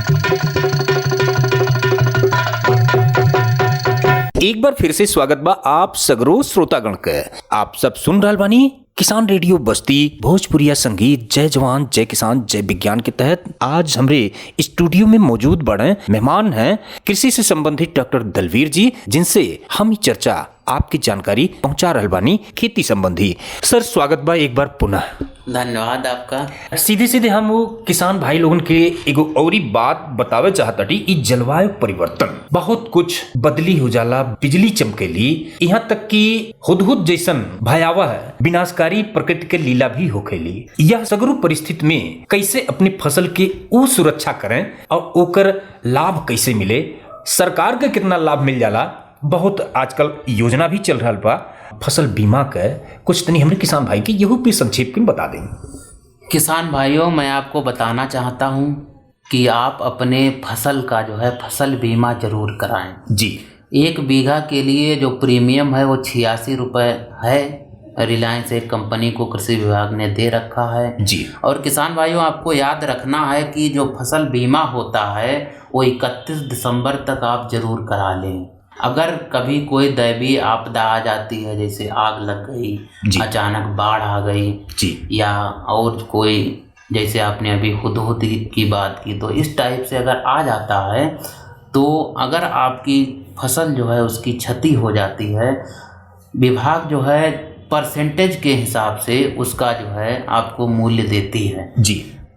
एक बार फिर से स्वागत बा आप सगरो श्रोतागण के। आप सब सुन रहल बानी किसान रेडियो बस्ती भोजपुरिया संगीत जय जवान जय किसान जय विज्ञान के तहत आज हमरे स्टूडियो में मौजूद बड़े मेहमान हैं कृषि से संबंधित डॉक्टर दलवीर जी, जिनसे हम चर्चा आपकी जानकारी पहुंचा रहल बानी खेती संबंधी। सर स्वागत बा एक बार पुनः। धन्यवाद आपका। सीधे सीधे हम वो किसान भाई लोगन के एगो औरी बात बतावे चाहताटी। ई जलवायु परिवर्तन बहुत कुछ बदली हो जाला, बिजली चमकेली, यहाँ तक कि हुदहुद जैसन भयावह विनाशकारी प्रकृति के लीला भी होखेली। यह सगरू परिस्थिति में कैसे अपनी फसल के ऊ सुरक्षा करें और ओकर लाभ कैसे मिले, सरकार के कितना लाभ मिल जाला, बहुत आजकल योजना भी चल रहा बा फसल बीमा के। कुछ तनी हमरे किसान भाई के यहू पे संक्षेप में बता दें। किसान भाइयों, मैं आपको बताना चाहता हूँ कि आप अपने फसल का जो है फसल बीमा जरूर कराएं जी। 1 बीघा के लिए जो प्रीमियम है वो 86 रुपये है। रिलायंस एक कंपनी को कृषि विभाग ने दे रखा है जी। और किसान भाइयों आपको याद रखना है कि जो फसल बीमा होता है वो 31 दिसंबर तक आप जरूर करा लें। अगर कभी कोई दैवीय आपदा आ जाती है, जैसे आग लग गई, अचानक बाढ़ आ गई जी, या और कोई जैसे आपने अभी हुदहुद की बात की, तो इस टाइप से अगर आ जाता है तो अगर आपकी फसल जो है उसकी क्षति हो जाती है, विभाग जो है परसेंटेज के हिसाब से उसका जो है आपको मूल्य देती है जी।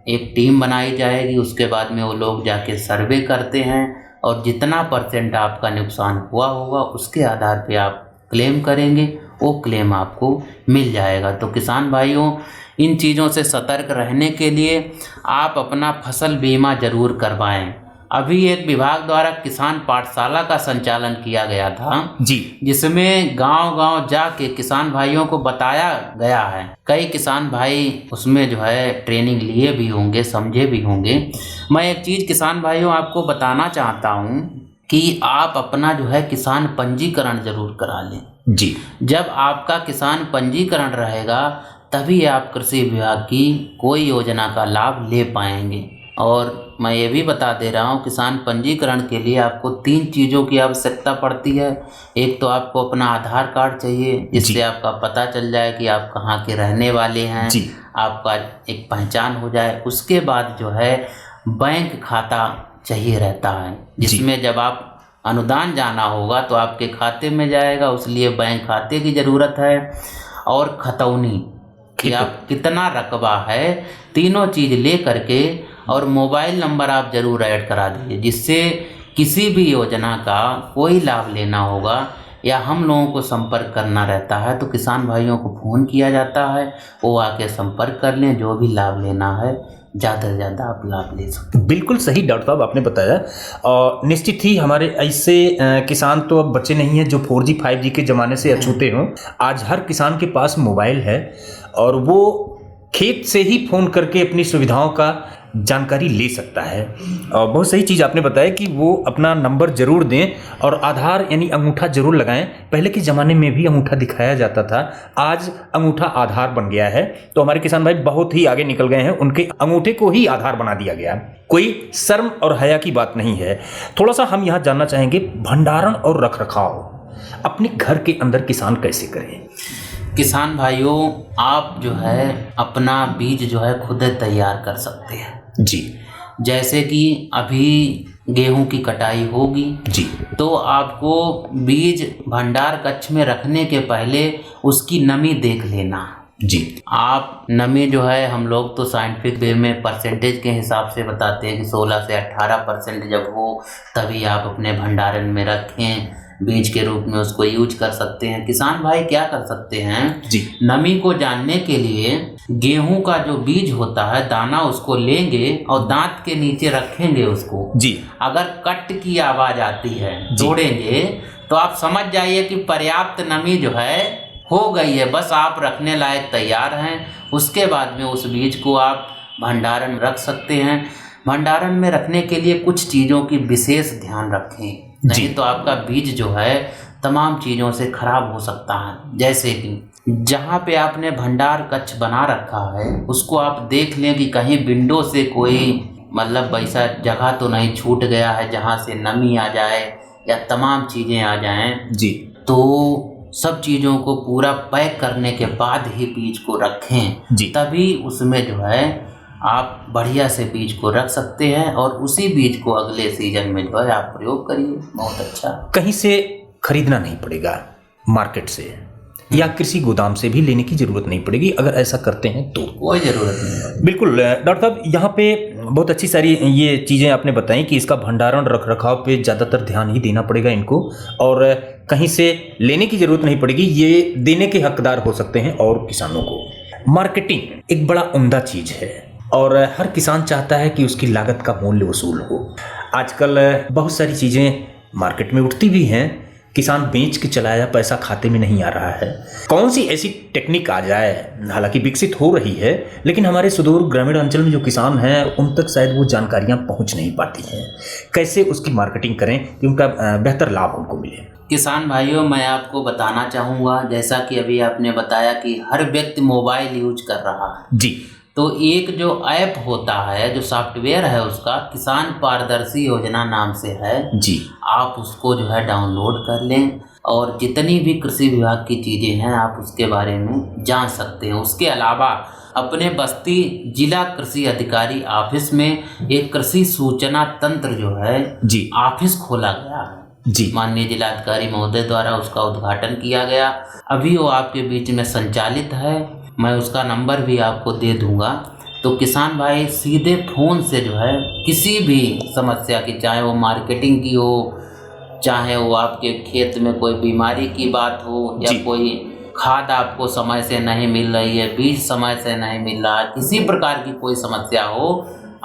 एक टीम बनाई जाएगी, उसके बाद में वो लोग जाके सर्वे करते हैं और जितना परसेंट आपका नुकसान हुआ होगा उसके आधार पे आप क्लेम करेंगे, वो क्लेम आपको मिल जाएगा। तो किसान भाइयों, इन चीज़ों से सतर्क रहने के लिए आप अपना फसल बीमा जरूर करवाएं। अभी एक विभाग द्वारा किसान पाठशाला का संचालन किया गया था जी, जिसमें गांव-गांव जाके किसान भाइयों को बताया गया है। कई किसान भाई उसमें जो है ट्रेनिंग लिए भी होंगे, समझे भी होंगे। मैं एक चीज़ किसान भाइयों आपको बताना चाहता हूं कि आप अपना जो है किसान पंजीकरण जरूर करा लें जी। जब आपका किसान पंजीकरण रहेगा तभी आप कृषि विभाग की कोई योजना का लाभ ले पाएंगे। और मैं ये भी बता दे रहा हूँ, किसान पंजीकरण के लिए आपको 3 चीज़ों की आवश्यकता पड़ती है। एक तो आपको अपना आधार कार्ड चाहिए, जिससे आपका पता चल जाए कि आप कहाँ के रहने वाले हैं, आपका एक पहचान हो जाए। उसके बाद जो है बैंक खाता चाहिए रहता है, जिसमें जब आप अनुदान जाना होगा तो आपके खाते में जाएगा, उसलिए बैंक खाते की ज़रूरत है। और खतौनी कि आप कितना रकबा है, तीनों चीज़ ले करके और मोबाइल नंबर आप ज़रूर ऐड करा दीजिए, जिससे किसी भी योजना का कोई लाभ लेना होगा या हम लोगों को संपर्क करना रहता है तो किसान भाइयों को फ़ोन किया जाता है, वो आके संपर्क कर लें। जो भी लाभ लेना है ज़्यादा से ज़्यादा आप लाभ ले सकते। बिल्कुल सही डॉक्टर साहब आपने बताया। और निश्चित ही हमारे ऐसे किसान तो अब बच्चे नहीं हैं जो 4G 5G के ज़माने से अछूते हों। आज हर किसान के पास मोबाइल है और वो खेत से ही फ़ोन करके अपनी सुविधाओं का जानकारी ले सकता है। और बहुत सही चीज़ आपने बताया कि वो अपना नंबर ज़रूर दें और आधार यानी अंगूठा ज़रूर लगाएं। पहले के ज़माने में भी अंगूठा दिखाया जाता था, आज अंगूठा आधार बन गया है। तो हमारे किसान भाई बहुत ही आगे निकल गए हैं, उनके अंगूठे को ही आधार बना दिया गया। कोई शर्म और हया की बात नहीं है। थोड़ा सा हम यहाँ जानना चाहेंगे, भंडारण और रख रखाव अपने घर के अंदर किसान कैसे करें? किसान भाइयों, आप जो है अपना बीज जो है खुद तैयार कर सकते हैं जी। जैसे कि अभी गेहूं की कटाई होगी जी, तो आपको बीज भंडार कक्ष में रखने के पहले उसकी नमी देख लेना जी। आप नमी जो है, हम लोग तो साइंटिफिक वे में परसेंटेज के हिसाब से बताते हैं कि 16 से 18% जब हो तभी आप अपने भंडारण में रखें, बीज के रूप में उसको यूज कर सकते हैं। किसान भाई क्या कर सकते हैं जी, नमी को जानने के लिए गेहूं का जो बीज होता है दाना, उसको लेंगे और दांत के नीचे रखेंगे उसको जी। अगर कट की आवाज आती है तोड़ेंगे तो आप समझ जाइए कि पर्याप्त नमी जो है हो गई है, बस आप रखने लायक तैयार हैं। उसके बाद में उस बीज को आप भंडारण रख सकते हैं। भंडारण में रखने के लिए कुछ चीज़ों की विशेष ध्यान रखें, नहीं तो आपका बीज जो है तमाम चीज़ों से खराब हो सकता है। जैसे कि जहाँ पे आपने भंडार कक्ष बना रखा है उसको आप देख लें कि कहीं विंडो से कोई मतलब वैसा जगह तो नहीं छूट गया है जहाँ से नमी आ जाए या तमाम चीज़ें आ जाएं। जी। तो सब चीज़ों को पूरा पैक करने के बाद ही बीज को रखें जी। तभी उसमें जो है आप बढ़िया से बीज को रख सकते हैं और उसी बीज को अगले सीजन में जो है आप प्रयोग करिए। बहुत अच्छा। कहीं से खरीदना नहीं पड़ेगा, मार्केट से या कृषि गोदाम से भी लेने की जरूरत नहीं पड़ेगी अगर ऐसा करते हैं तो। कोई ज़रूरत नहीं है। बिल्कुल डॉक्टर साहब, यहाँ पे बहुत अच्छी सारी ये चीज़ें आपने बताई कि इसका भंडारण रख रखाव पे ज़्यादातर ध्यान ही देना पड़ेगा इनको, और कहीं से लेने की ज़रूरत नहीं पड़ेगी, ये देने के हकदार हो सकते हैं और किसानों को। मार्केटिंग एक बड़ा उम्दा चीज़ है और हर किसान चाहता है कि उसकी लागत का मूल्य वसूल हो। आजकल बहुत सारी चीज़ें मार्केट में उठती भी हैं, किसान बेच के चलाया पैसा खाते में नहीं आ रहा है। कौन सी ऐसी टेक्निक आ जाए, हालांकि विकसित हो रही है लेकिन हमारे सुदूर ग्रामीण अंचल में जो किसान हैं उन तक शायद वो जानकारियां पहुंच नहीं पाती हैं, कैसे उसकी मार्केटिंग करें कि उनका बेहतर लाभ उनको मिले। किसान भाइयों, मैं आपको बताना चाहूँगा, जैसा कि अभी आपने बताया कि हर व्यक्ति मोबाइल यूज कर रहा है। जी। तो एक जो ऐप होता है, जो सॉफ्टवेयर है उसका किसान पारदर्शी योजना नाम से है जी। आप उसको जो है डाउनलोड कर लें और जितनी भी कृषि विभाग की चीज़ें हैं आप उसके बारे में जान सकते हैं। उसके अलावा अपने बस्ती जिला कृषि अधिकारी ऑफिस में एक कृषि सूचना तंत्र जो है जी ऑफिस खोला गया है। जी। माननीय जिलाधिकारी महोदय द्वारा उसका उद्घाटन किया गया, अभी वो आपके बीच में संचालित है। मैं उसका नंबर भी आपको दे दूंगा। तो किसान भाई सीधे फ़ोन से जो है किसी भी समस्या की, चाहे वो मार्केटिंग की हो, चाहे वो आपके खेत में कोई बीमारी की बात हो या कोई खाद आपको समय से नहीं मिल रही है, बीज समय से नहीं मिल रहा है, किसी प्रकार की कोई समस्या हो,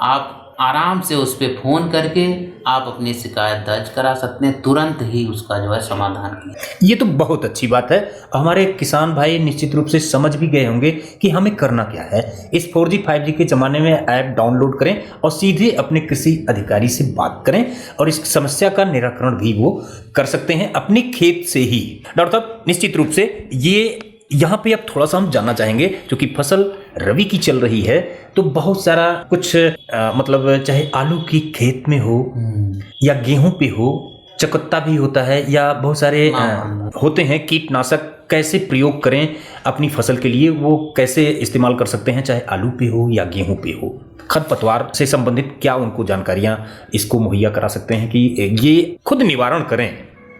आप आराम से उस पर फ़ोन करके आप अपनी शिकायत दर्ज करा सकते हैं, तुरंत ही उसका जो है समाधान किया। ये तो बहुत अच्छी बात है। हमारे किसान भाई निश्चित रूप से समझ भी गए होंगे कि हमें करना क्या है। इस 4G 5G के ज़माने में ऐप डाउनलोड करें और सीधे अपने कृषि अधिकारी से बात करें और इस समस्या का निराकरण भी वो कर सकते हैं अपने खेत से ही। डॉक्टर साहब, निश्चित रूप से ये यहाँ पे अब थोड़ा सा हम जानना चाहेंगे, क्योंकि फसल रबी की चल रही है तो बहुत सारा कुछ मतलब चाहे आलू की खेत में हो या गेहूं पे हो, चकत्ता भी होता है या बहुत सारे होते हैं कीटनाशक, कैसे प्रयोग करें अपनी फसल के लिए, वो कैसे इस्तेमाल कर सकते हैं, चाहे आलू पे हो या गेहूं पे हो। खरपतवार से संबंधित क्या उनको जानकारियां इसको मुहैया करा सकते हैं कि ये खुद निवारण करें।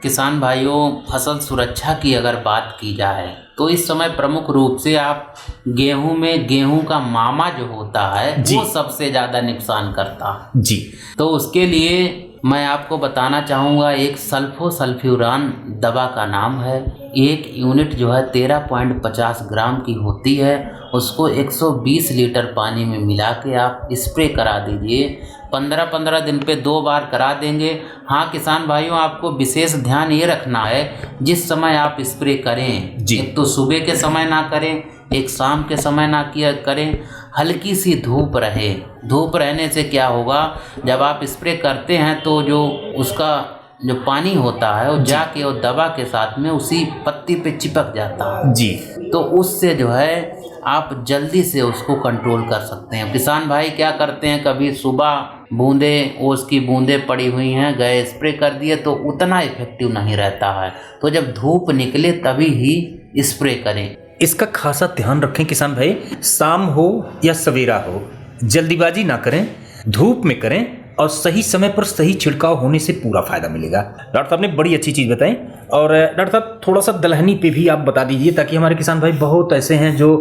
किसान भाइयों, फसल सुरक्षा की अगर बात की जाए तो इस समय प्रमुख रूप से आप गेहूं में गेहूं का मामा जो होता है वो सबसे ज़्यादा नुकसान करता है। जी। तो उसके लिए मैं आपको बताना चाहूँगा, एक सल्फोसल्फ्यूरान दवा का नाम है। एक यूनिट जो है 13.50 ग्राम की होती है, उसको 120 लीटर पानी में मिला के आप स्प्रे करा दीजिए। 15-15 दिन पे 2 बार करा देंगे। हाँ किसान भाइयों, आपको विशेष ध्यान ये रखना है जिस समय आप स्प्रे करें, एक तो सुबह के समय ना करें, एक शाम के समय ना किया करें, हल्की सी धूप रहे। धूप रहने से क्या होगा, जब आप स्प्रे करते हैं तो जो उसका जो पानी होता है वो जाके और दवा के साथ में उसी पत्ती पे चिपक जाता है जी। तो उससे जो है आप जल्दी से उसको कंट्रोल कर सकते हैं। किसान भाई क्या करते हैं, कभी सुबह बूंदे ओस की बूंदें पड़ी हुई हैं, गए स्प्रे कर दिए तो उतना इफेक्टिव नहीं रहता है। तो जब धूप निकले तभी ही स्प्रे करें। इसका खासा ध्यान रखें किसान भाई, शाम हो या सवेरा हो, जल्दीबाजी ना करें, धूप में करें और सही समय पर सही छिड़काव होने से पूरा फायदा मिलेगा। डॉक्टर साहब ने बड़ी अच्छी चीज़ बताई। और डॉक्टर साहब थोड़ा सा दलहनी पे भी आप बता दीजिए, ताकि हमारे किसान भाई बहुत ऐसे हैं जो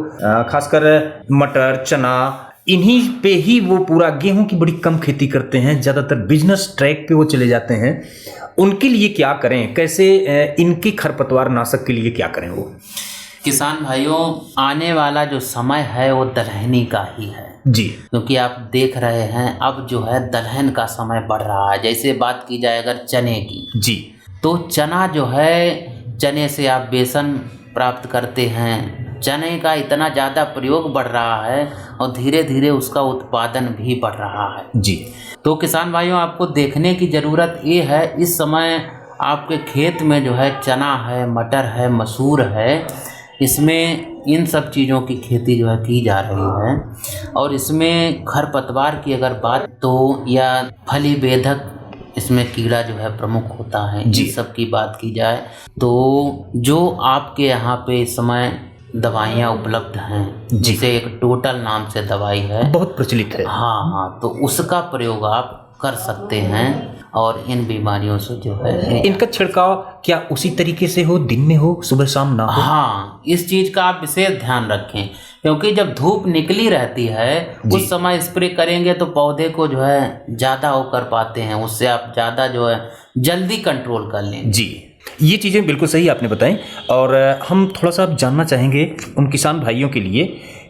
खासकर मटर, चना, इन्हीं पे ही वो पूरा, गेहूं की बड़ी कम खेती करते हैं, ज़्यादातर बिजनेस ट्रैक पे वो चले जाते हैं। उनके लिए क्या करें, कैसे इनके खरपतवार नाशक के लिए क्या करें वो? किसान भाइयों, आने वाला जो समय है वो दलहनी का ही है जी, क्योंकि आप देख रहे हैं अब जो है दलहन का समय बढ़ रहा है। जैसे बात की जाए अगर चने की जी, तो चना जो है, चने से आप बेसन प्राप्त करते हैं। चने का इतना ज़्यादा प्रयोग बढ़ रहा है और धीरे धीरे उसका उत्पादन भी बढ़ रहा है जी। तो किसान भाइयों, आपको देखने की ज़रूरत ये है, इस समय आपके खेत में जो है चना है, मटर है, मसूर है, इसमें इन सब चीज़ों की खेती जो है की जा रही है। और इसमें खरपतवार की अगर बात तो या फली बेधक इसमें कीड़ा जो है प्रमुख होता है, जी। इन सब की बात की जाए तो जो आपके यहाँ पे इस समय दवाइयाँ उपलब्ध हैं, जी। जिसे एक टोटल नाम से दवाई है, बहुत प्रचलित है। हाँ, तो उसका प्रयोग आप कर सकते हैं और इन बीमारियों से जो है इनका छिड़काव क्या उसी तरीके से हो, दिन में हो, सुबह शाम ना हो? हाँ, इस चीज़ का आप विशेष ध्यान रखें, क्योंकि जब धूप निकली रहती है उस समय स्प्रे करेंगे तो पौधे को जो है ज़्यादा वो कर पाते हैं, उससे आप ज़्यादा जो है जल्दी कंट्रोल कर लेंगे। जी, ये चीज़ें बिल्कुल सही आपने बताई। और हम थोड़ा सा जानना चाहेंगे उन किसान भाइयों के लिए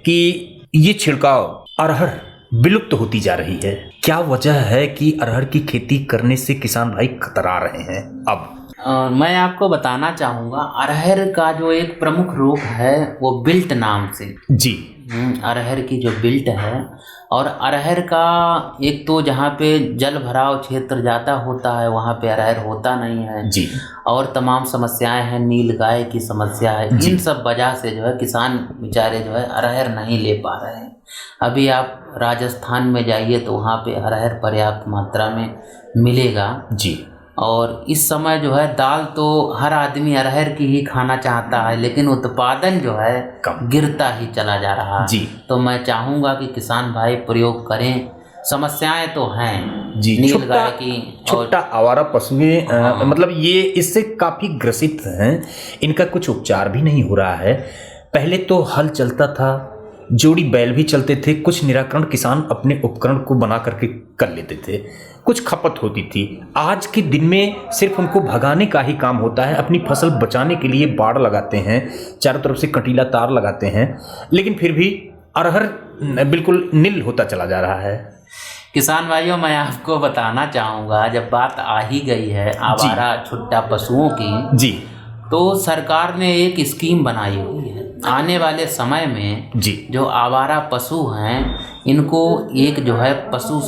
कि ये छिड़काव अरहर विलुप्त होती जा रही है, क्या वजह है कि अरहर की खेती करने से किसान भाई कतरा रहे हैं अब? मैं आपको बताना चाहूँगा, अरहर का जो एक प्रमुख रोग है वो बिल्ट नाम से। जी। अरहर की जो बिल्ट है, और अरहर का एक तो जहाँ पे जल भराव क्षेत्र ज़्यादा होता है वहाँ पे अरहर होता नहीं है जी। और तमाम समस्याएं हैं, नीलगाय की समस्या है, इन सब वजह से जो है किसान बेचारे जो है अरहर नहीं ले पा रहे हैं। अभी आप राजस्थान में जाइए तो वहाँ पे अरहर पर्याप्त मात्रा में मिलेगा। जी। और इस समय जो है दाल तो हर आदमी अरहर की ही खाना चाहता है, लेकिन उत्पादन जो है गिरता ही चला जा रहा है। जी। तो मैं चाहूँगा कि किसान भाई प्रयोग करें। समस्याएं तो हैं जी, नीलगाय की, छोटा आवारा पशुएं मतलब ये इससे काफ़ी ग्रसित हैं, इनका कुछ उपचार भी नहीं हो रहा है। पहले तो हल चलता था, जोड़ी बैल भी चलते थे, कुछ निराकरण किसान अपने उपकरण को बना करके कर लेते थे, कुछ खपत होती थी। आज के दिन में सिर्फ उनको भगाने का ही काम होता है, अपनी फसल बचाने के लिए बाड़ लगाते हैं, चारों तरफ से कटीला तार लगाते हैं, लेकिन फिर भी अरहर बिल्कुल नील होता चला जा रहा है। किसान भाइयों, मैं आपको बताना चाहूँगा, जब बात आ ही गई है आवारा छुट्टा पशुओं की, जी, तो सरकार ने एक स्कीम बनाई हुई है। आने वाले समय में जी जो आवारा पशु हैं इनको एक जो है पशु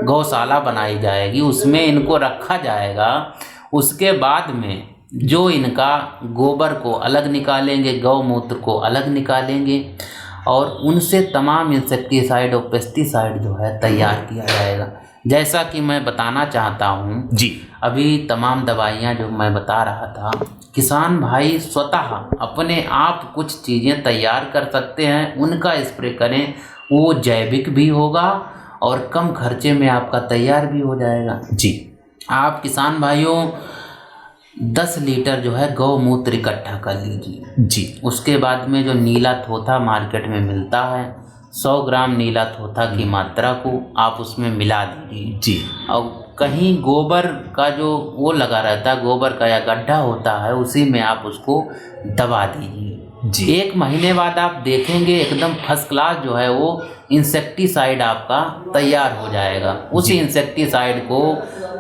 गौशाला बनाई जाएगी, उसमें इनको रखा जाएगा। उसके बाद में जो इनका गोबर को अलग निकालेंगे, गौमूत्र को अलग निकालेंगे और उनसे तमाम इंसेक्टिसाइड और पेस्टिसाइड जो है तैयार किया जाएगा। जैसा कि मैं बताना चाहता हूँ जी, अभी तमाम दवाइयाँ जो मैं बता रहा था, किसान भाई स्वतः अपने आप कुछ चीज़ें तैयार कर सकते हैं, उनका स्प्रे करें, वो जैविक भी होगा और कम खर्चे में आपका तैयार भी हो जाएगा। जी, आप किसान भाइयों 10 लीटर जो है गौमूत्र इकट्ठा कर लीजिए जी। उसके बाद में जो नीला थोथा मार्केट में मिलता है, 100 ग्राम नीला थोथा की मात्रा को आप उसमें मिला दीजिए जी। और कहीं गोबर का जो वो लगा रहता है, गोबर का या गड्ढा होता है, उसी में आप उसको दबा दीजिए जी। 1 महीने बाद आप देखेंगे एकदम फर्स्ट क्लास जो है वो इंसेक्टिसाइड आपका तैयार हो जाएगा। उस इंसेक्टिसाइड को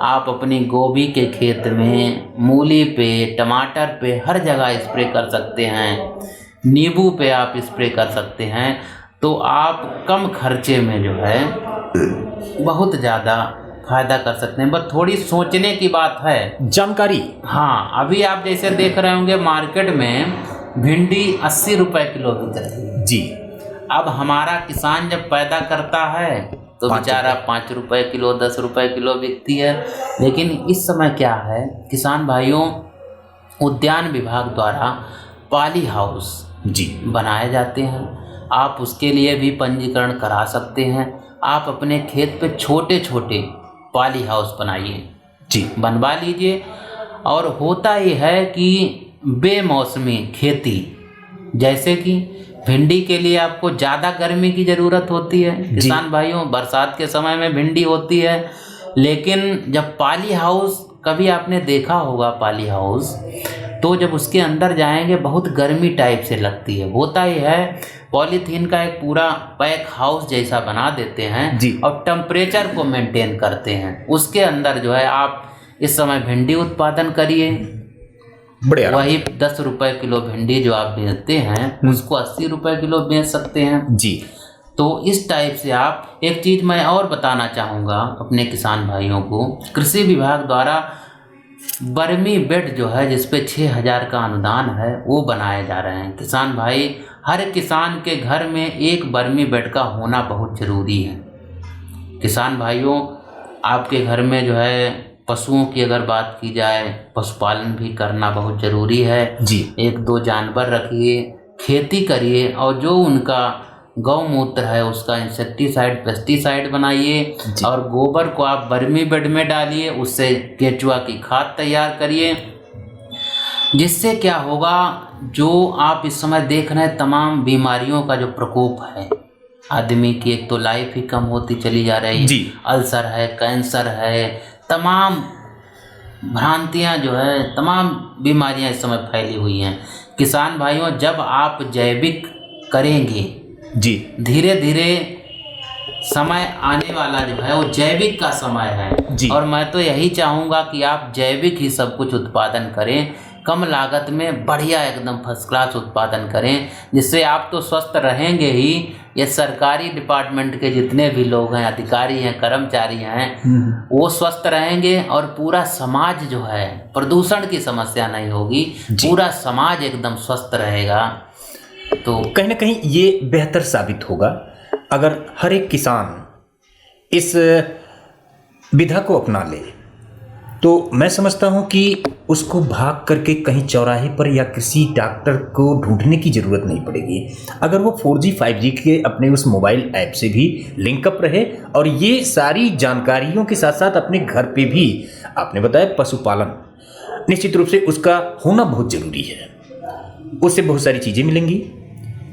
आप अपनी गोभी के खेत में, मूली पे, टमाटर पे, हर जगह स्प्रे कर सकते हैं, नींबू पे आप स्प्रे कर सकते हैं। तो आप कम खर्चे में जो है बहुत ज़्यादा फायदा कर सकते हैं। बस थोड़ी सोचने की बात है, जानकारी। हाँ, अभी आप जैसे देख रहे होंगे मार्केट में भिंडी 80 रुपए किलो बिक रही है जी। अब हमारा किसान जब पैदा करता है तो बेचारा 5 रुपए किलो, 10 रुपए किलो बिकती है। लेकिन इस समय क्या है, किसान भाइयों, उद्यान विभाग द्वारा पॉली हाउस जी बनाए जाते हैं। आप उसके लिए भी पंजीकरण करा सकते हैं। आप अपने खेत पे छोटे छोटे पॉली हाउस बनाइए जी, बनवा लीजिए। और होता ये है कि बेमौसमी खेती, जैसे कि भिंडी के लिए आपको ज़्यादा गर्मी की ज़रूरत होती है किसान भाइयों, बरसात के समय में भिंडी होती है। लेकिन जब पॉली हाउस, कभी आपने देखा होगा पॉली हाउस, तो जब उसके अंदर जाएंगे बहुत गर्मी टाइप से लगती है। होता ही है, पॉलीथीन का एक पूरा पैक हाउस जैसा बना देते हैं जी, और टेम्परेचर को मेंटेन करते हैं। उसके अंदर जो है आप इस समय भिंडी उत्पादन करिए, बढ़िया। वही 10 रुपए किलो भिंडी जो आप बेचते हैं उसको 80 रुपए किलो बेच सकते हैं जी। तो इस टाइप से आप, एक चीज़ मैं और बताना चाहूँगा अपने किसान भाइयों को, कृषि विभाग द्वारा बर्मी बेड जो है जिसपे 6000 का अनुदान है वो बनाए जा रहे हैं। किसान भाई हर किसान के घर में एक वर्मी बेड का होना बहुत ज़रूरी है। किसान भाइयों, आपके घर में जो है पशुओं की अगर बात की जाए, पशुपालन भी करना बहुत ज़रूरी है जी। 1-2 जानवर रखिए, खेती करिए और जो उनका गौमूत्र है उसका इंसेक्टिसाइड, पेस्टिसाइड बनाइए और गोबर को आप वर्मी बेड में डालिए, उससे केचुआ की खाद तैयार करिए। जिससे क्या होगा, जो आप इस समय देख रहे हैं तमाम बीमारियों का जो प्रकोप है, आदमी की एक तो लाइफ ही कम होती चली जा रही है। अल्सर है, कैंसर है, तमाम भ्रांतियां जो है, तमाम बीमारियां इस समय फैली हुई हैं। किसान भाइयों, जब आप जैविक करेंगे जी, धीरे धीरे समय आने वाला जो है वो जैविक का समय है जी। और मैं तो यही चाहूँगा कि आप जैविक ही सब कुछ उत्पादन करें, कम लागत में बढ़िया एकदम फर्स्ट क्लास उत्पादन करें, जिससे आप तो स्वस्थ रहेंगे ही, ये सरकारी डिपार्टमेंट के जितने भी लोग हैं, अधिकारी हैं, कर्मचारी हैं, वो स्वस्थ रहेंगे और पूरा समाज जो है, प्रदूषण की समस्या नहीं होगी, पूरा समाज एकदम स्वस्थ रहेगा। तो कहीं ना कहीं ये बेहतर साबित होगा अगर हर एक किसान इस विधा को अपना ले। तो मैं समझता हूं कि उसको भाग करके कहीं चौराहे पर या किसी डॉक्टर को ढूंढने की ज़रूरत नहीं पड़ेगी। अगर वो 4G 5G के अपने उस मोबाइल ऐप से भी लिंकअप रहे और ये सारी जानकारियों के साथ साथ अपने घर पे भी, आपने बताया पशुपालन, निश्चित रूप से उसका होना बहुत ज़रूरी है। उससे बहुत सारी चीज़ें मिलेंगी,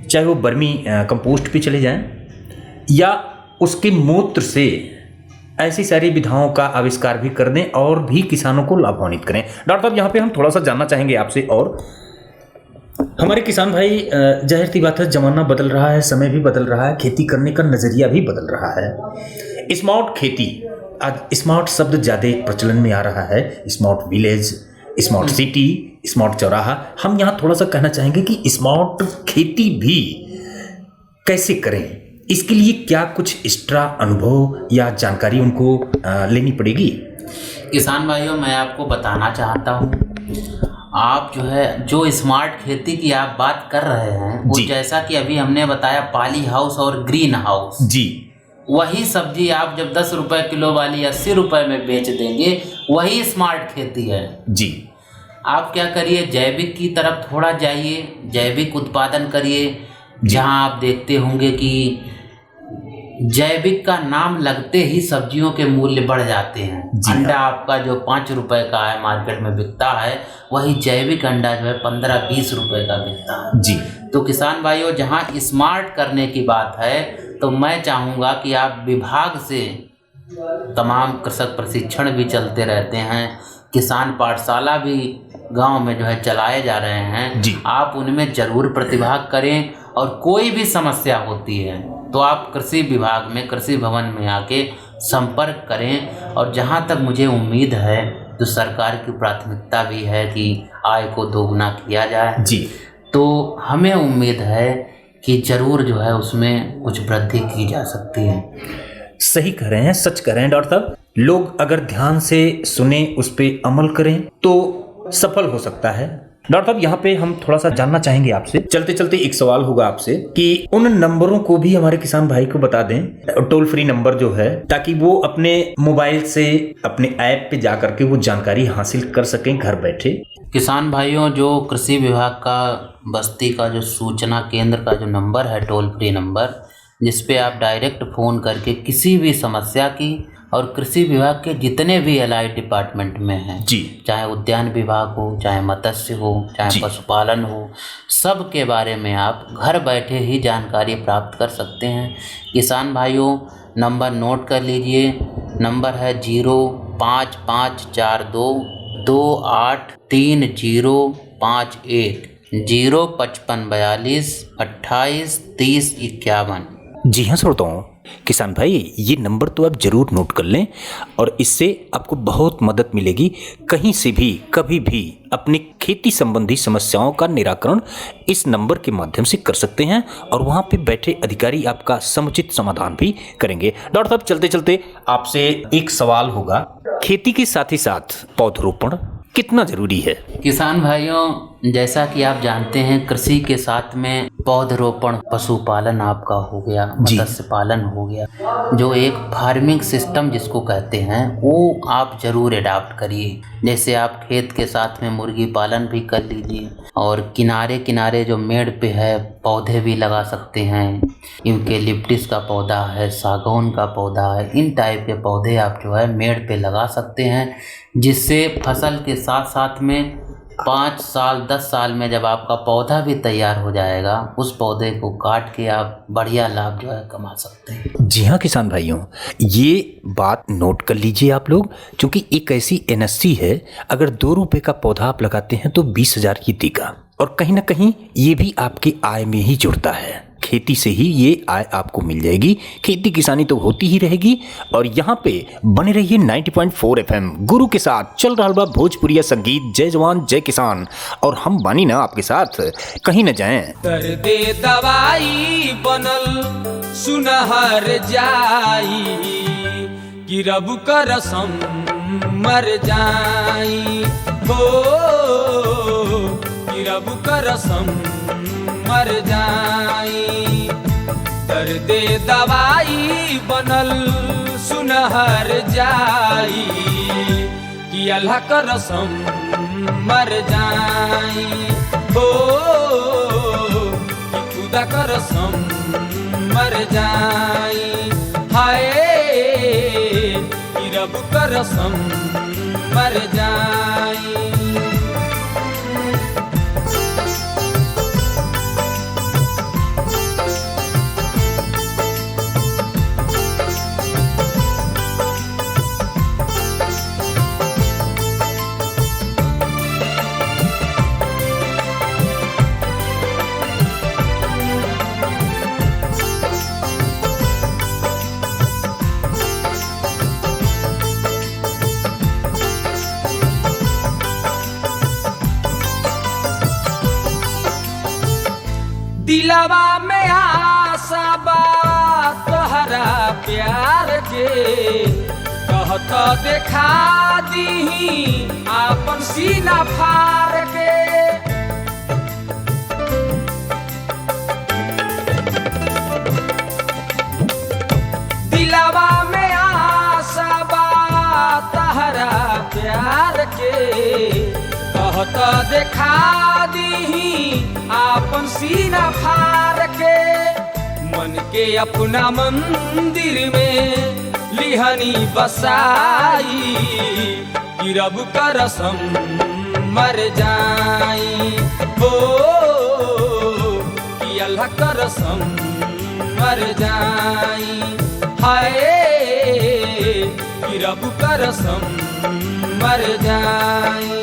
चाहे वो बर्मी कंपोस्ट पे चले जाएं या उसके मूत्र से ऐसी सारी विधाओं का आविष्कार भी कर दें और भी किसानों को लाभान्वित करें। डॉक्टर साहब, यहाँ पे हम थोड़ा सा जानना चाहेंगे आपसे, और हमारे किसान भाई, जाहिर सी बात है ज़माना बदल रहा है, समय भी बदल रहा है, खेती करने का नज़रिया भी बदल रहा है। स्मार्ट खेती, आज स्मार्ट शब्द ज़्यादा प्रचलन में आ रहा है। Smart village, smart city, smart चौराहा। हम यहाँ थोड़ा सा कहना चाहेंगे कि स्मार्ट खेती भी कैसे करें, इसके लिए क्या कुछ एक्स्ट्रा अनुभव या जानकारी उनको लेनी पड़ेगी? किसान भाइयों, मैं आपको बताना चाहता हूँ, आप जो है जो स्मार्ट खेती की आप बात कर रहे हैं, वो जैसा कि अभी हमने बताया पॉली हाउस और ग्रीन हाउस जी, वही सब्जी आप जब 10 रुपए किलो वाली 80 रुपए में बेच देंगे, वही स्मार्ट खेती है जी। आप क्या करिए, जैविक की तरफ थोड़ा जाइए, जैविक उत्पादन करिए। जहां आप देखते होंगे कि जैविक का नाम लगते ही सब्जियों के मूल्य बढ़ जाते हैं। अंडा आपका जो 5 रुपए का है मार्केट में बिकता है, वही जैविक अंडा जो है 15-20 रुपए का बिकता है जी। तो किसान भाइयों, जहां स्मार्ट करने की बात है, तो मैं चाहूँगा कि आप विभाग से तमाम कृषक प्रशिक्षण भी चलते रहते हैं, किसान पाठशाला भी गांव में जो है चलाए जा रहे हैं जी। आप उनमें ज़रूर प्रतिभाग करें और कोई भी समस्या होती है तो आप कृषि विभाग में, कृषि भवन में आके संपर्क करें। और जहां तक मुझे उम्मीद है, तो सरकार की प्राथमिकता भी है कि आय को दोगुना किया जाए जी, तो हमें उम्मीद है कि ज़रूर जो है उसमें कुछ वृद्धि की जा सकती है। सही कह रहे हैं, सच कह रहे हैं डॉक्टर साहब। लोग अगर ध्यान से सुने, उस पर अमल करें तो सफल हो सकता है। डॉक्टर साहब, यहाँ पे हम थोड़ा सा जानना चाहेंगे आपसे, चलते चलते एक सवाल होगा आपसे कि उन नंबरों को भी हमारे किसान भाई को बता दें, टोल फ्री नंबर जो है, ताकि वो अपने मोबाइल से अपने ऐप पे जा करके वो जानकारी हासिल कर सकें घर बैठे। किसान भाइयों, जो कृषि विभाग का बस्ती का जो सूचना केंद्र का जो नंबर है, टोल फ्री नंबर, जिस पे आप डायरेक्ट फ़ोन करके किसी भी समस्या की, और कृषि विभाग के जितने भी एलाइड डिपार्टमेंट में हैं जी, चाहे उद्यान विभाग हो, चाहे मत्स्य हो, चाहे पशुपालन हो, सब के बारे में आप घर बैठे ही जानकारी प्राप्त कर सकते हैं। किसान भाइयों, नंबर नोट कर लीजिए, नंबर है 05542283051 05542 28 30 51। जी हाँ श्रोताओं, किसान भाई ये नंबर तो आप जरूर नोट कर लें और इससे आपको बहुत मदद मिलेगी। कहीं से भी कभी भी अपनी खेती संबंधी समस्याओं का निराकरण इस नंबर के माध्यम से कर सकते हैं और वहां पे बैठे अधिकारी आपका समुचित समाधान भी करेंगे। डॉक्टर साहब, चलते चलते आपसे एक सवाल होगा, खेती के साथ ही साथ पौधरोपण कितना जरूरी है? किसान भाइयों, जैसा कि आप जानते हैं, कृषि के साथ में पौधरोपण, पशुपालन आपका हो गया, मत्स्य पालन हो गया, जो एक फार्मिंग सिस्टम जिसको कहते हैं वो आप ज़रूर अडॉप्ट करिए। जैसे आप खेत के साथ में मुर्गी पालन भी कर लीजिए और किनारे किनारे जो मेड़ पे है पौधे भी लगा सकते हैं। यूकेलिप्टस का पौधा है, सागौन का पौधा है, इन टाइप के पौधे आप जो है मेड़ पे लगा सकते हैं, जिससे फसल के साथ साथ में 5 साल 10 साल में जब आपका पौधा भी तैयार हो जाएगा, उस पौधे को काट के आप बढ़िया लाभ जो है कमा सकते हैं। जी हाँ किसान भाइयों, ये बात नोट कर लीजिए आप लोग, क्योंकि एक ऐसी एनएससी है, अगर 2 रुपये का पौधा आप लगाते हैं तो 20,000 की देगा, और कहीं ना कहीं ये भी आपकी आय में ही जुड़ता है। खेती से ही ये आय आपको मिल जाएगी, खेती किसानी तो होती ही रहेगी। और यहाँ पे बने रहिए 90.4 FM गुरु के साथ चल रहा बा भोजपुरिया संगीत। जय जवान जय किसान, और हम बानी ना आपके साथ, कहीं न जाएं। दर्दे दवाई बनल सुनहर जाई, कि रब का रसम मर जाई हो, कि रब का रसम मर जाई। दर्दे दवाई बनल सुनहर जाई, कि अल्लाह का रसम मर जाई हो, कि खुदा का रसम मर जाई। हाय कि रब का रसम मर जाई। दिलवा में आशा बा तोहरा प्यार के, कहता देखा दी आपन सीना फाड़ के। दिलवा में आशा बा तोहरा प्यार के, कहता देखा दी आपन सीना फाड़ के। मन के अपना मंदिर में लिहनी बसाई, कि रब का रसम मर जाई हो, कि अल्लाह का रसम मर जाई। हाय कि रब का रसम मर जाई।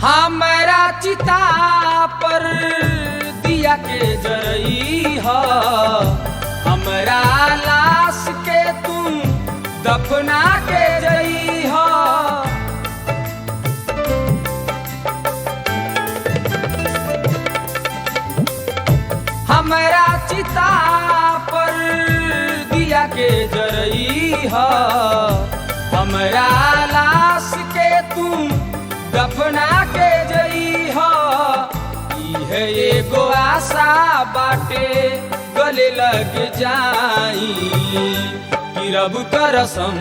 हमारा चिता पर दिया के जरई हो, हमारा लाश के तुम दफना के जई हो। हमारा चिता पर दिया के जरई हो, हमारा लाश के तुम दफना के जई हो। है एगो आशा बाटे गले लग जाई, कि रब का रसम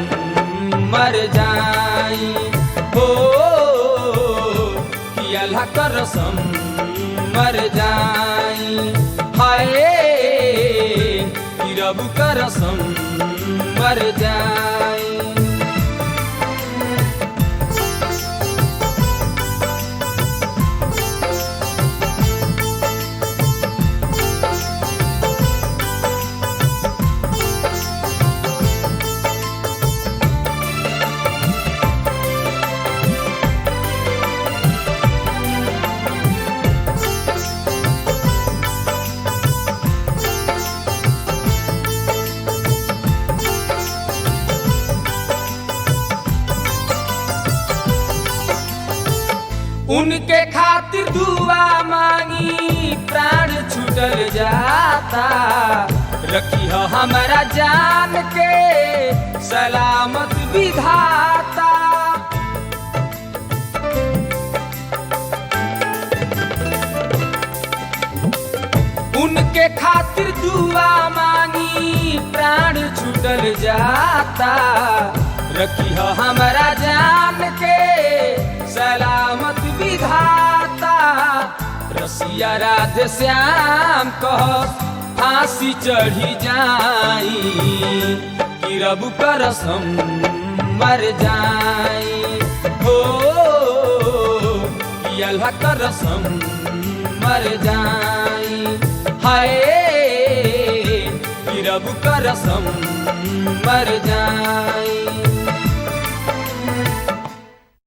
मर जाई हो, कि अल्लाह का रसम मर जाई। हाय कि रब का रसम मर जाई। उनके खातिर दुआ मांगी प्राण छूटल जाता, रखी हो हमारा जान के सलामत विधाता। उनके खातिर दुआ मांगी प्राण छूटल जाता, रखी हो हमारा जान के सलामत विधाता। रसिया राधे श्याम कह फांसी चढ़ी जाई, कि रब करसम मर जाई हो, कि अल्लाह करसम मर जाई। हाय कि रब करसम मर जाई।